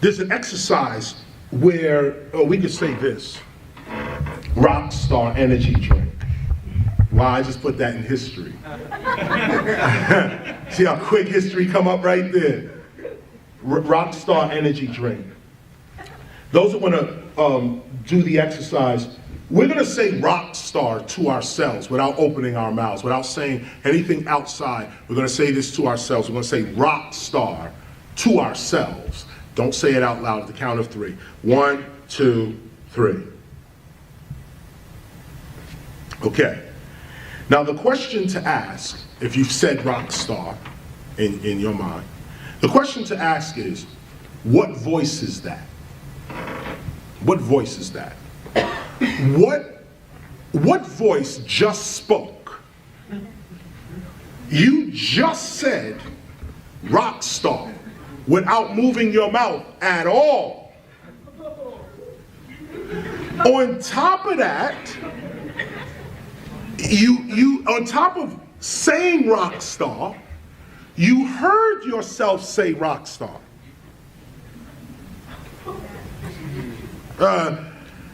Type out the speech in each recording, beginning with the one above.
There's an exercise where we could say this: rock star energy drink. Wow, I just put that in history. See how quick history come up right there. Rock star energy drink. Those who want to do the exercise, we're going to say rock star to ourselves without opening our mouths, without saying anything outside. We're going to say this to ourselves. We're going to say rock star to ourselves. Don't say it out loud at the count of 3. 1, 2, 3. Okay. Now the question to ask, if you've said rock star in your mind, the question to ask is, what voice is that? What voice is that? What voice just spoke? You just said rock star without moving your mouth at all. On top of that, you on top of saying rock star, you heard yourself say rock star.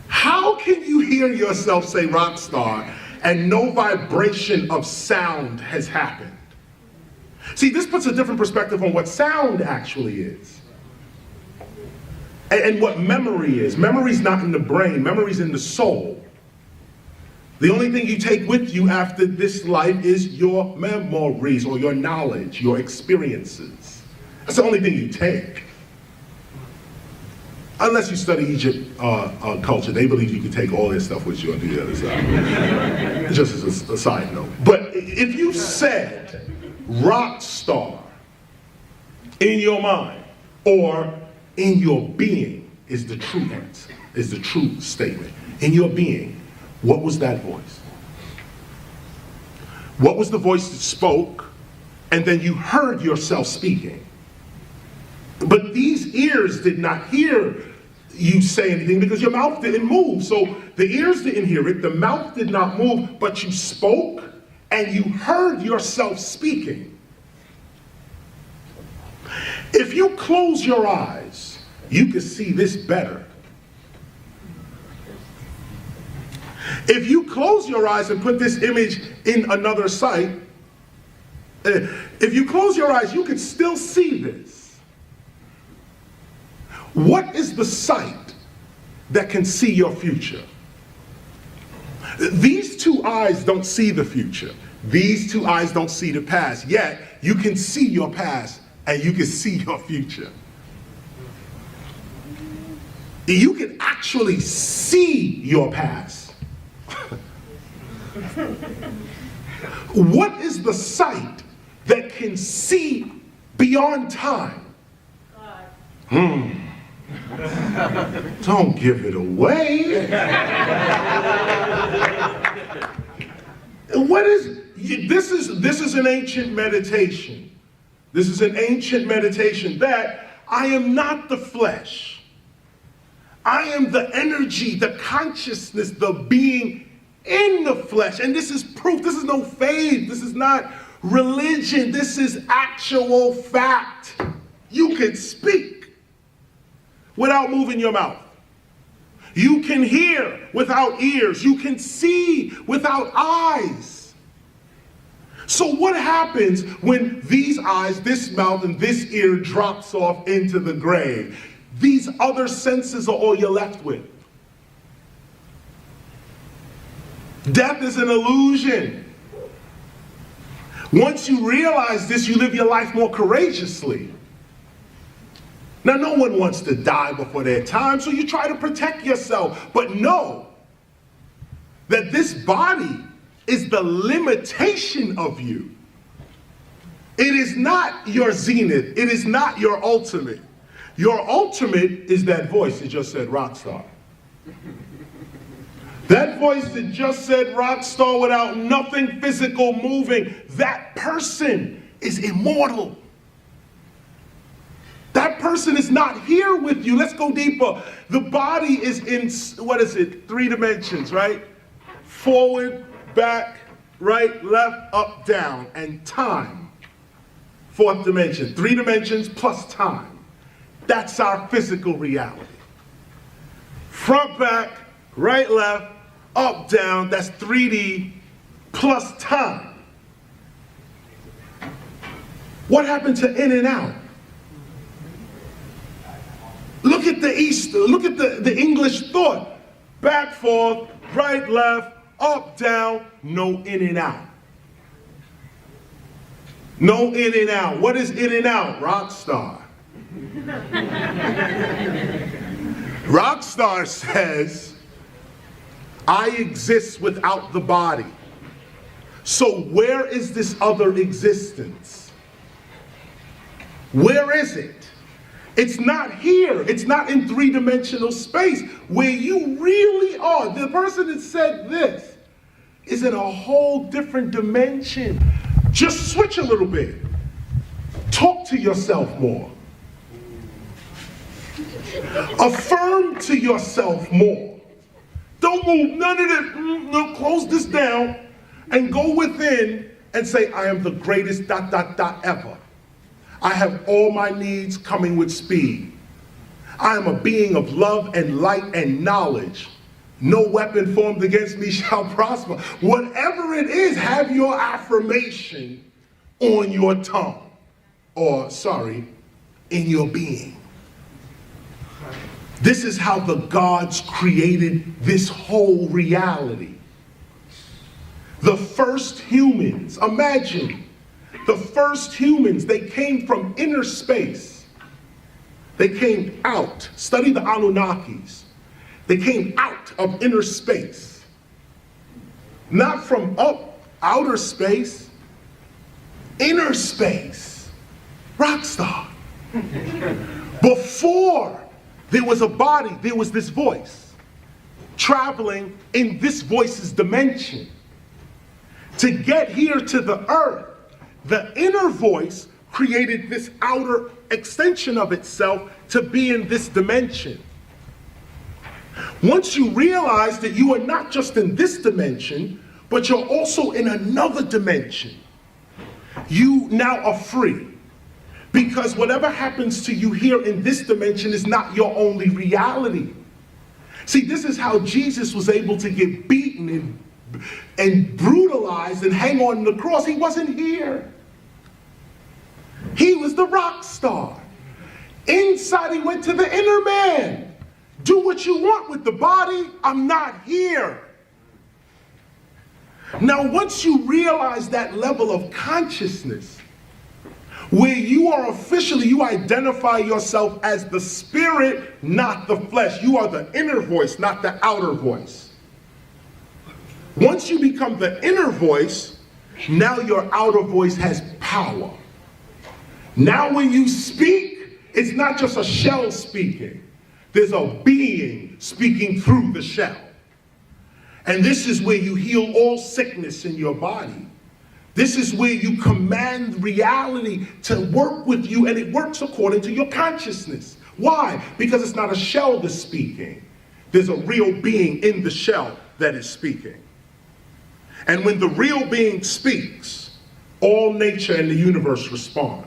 How can you hear yourself say rock star and no vibration of sound has happened? See, this puts a different perspective on what sound actually is. And what memory is. Memory's not in the brain, memory's in the soul. The only thing you take with you after this life is your memories or your knowledge, your experiences. That's the only thing you take. Unless you study Egypt culture, they believe you can take all this stuff with you and do the other side. Just as a side note. But if you said rock star in your mind or in your being is the true answer, is the true statement. In your being, what was that voice? What was the voice that spoke and then you heard yourself speaking? But these ears did not hear you say anything because your mouth didn't move. So the ears didn't hear it, the mouth did not move, but you spoke and you heard yourself speaking. If you close your eyes, you can see this better. If you close your eyes and put this image in another sight, if you close your eyes, you can still see this. What is the sight that can see your future? These two eyes don't see the future. These two eyes don't see the past. Yet, you can see your past and you can see your future. You can actually see your past. What is the sight that can see beyond time? Don't give it away. What is this is an ancient meditation. This is an ancient meditation that I am not the flesh. I am the energy, the consciousness, the being in the flesh. And this is proof. This is no faith. This is not religion. This is actual fact. You can speak without moving your mouth. You can hear without ears. You can see without eyes. So what happens when these eyes, this mouth, and this ear drops off into the grave? These other senses are all you're left with. Death is an illusion. Once you realize this, you live your life more courageously. Now, no one wants to die before their time, so you try to protect yourself. But know that this body is the limitation of you. It is not your zenith. It is not your ultimate. Your ultimate is that voice that just said rock star. That voice that just said rock star without nothing physical moving, that person is immortal. That person is not here with you. Let's go deeper. The body is in, 3 dimensions, right? Forward, back, right, left, up, down, and time. 4th dimension. 3 dimensions plus time. That's our physical reality. Front, back, right, left, up, down, that's 3D plus time. What happened to in and out? Look at the English thought. Back, forth, right, left, up, down, no in and out. No in and out. What is in and out? Rock star. Rockstar says, I exist without the body. So where is this other existence? Where is it? It's not here. It's not in three-dimensional space where you really are. The person that said this is in a whole different dimension. Just switch a little bit. Talk to yourself more. Affirm to yourself more. Don't move none of this. No, close this down and go within and say, I am the greatest ... ever. I have all my needs coming with speed. I am a being of love and light and knowledge. No weapon formed against me shall prosper. Whatever it is, have your affirmation on your tongue. Or, sorry, in your being. This is how the gods created this whole reality. The first humans, imagine, the first humans, they came from inner space. They came out. Study the Anunnakis. They came out of inner space. Not from outer space, inner space. Rockstar. Before there was a body, there was this voice traveling in this voice's dimension. To get here to the earth, the inner voice created this outer extension of itself to be in this dimension. Once you realize that you are not just in this dimension, but you're also in another dimension, you now are free. Because whatever happens to you here in this dimension is not your only reality. See, this is how Jesus was able to get beaten and brutalized and hang on the cross. He wasn't here. He was the rock star. Inside, he went to the inner man. Do what you want with the body. I'm not here. Now, once you realize that level of consciousness, where you are officially, you identify yourself as the spirit, not the flesh. You are the inner voice, not the outer voice. Once you become the inner voice, now your outer voice has power. Now when you speak, it's not just a shell speaking. There's a being speaking through the shell. And this is where you heal all sickness in your body. This is where you command reality to work with you, and it works according to your consciousness. Why? Because it's not a shell that's speaking. There's a real being in the shell that is speaking. And when the real being speaks, all nature and the universe respond.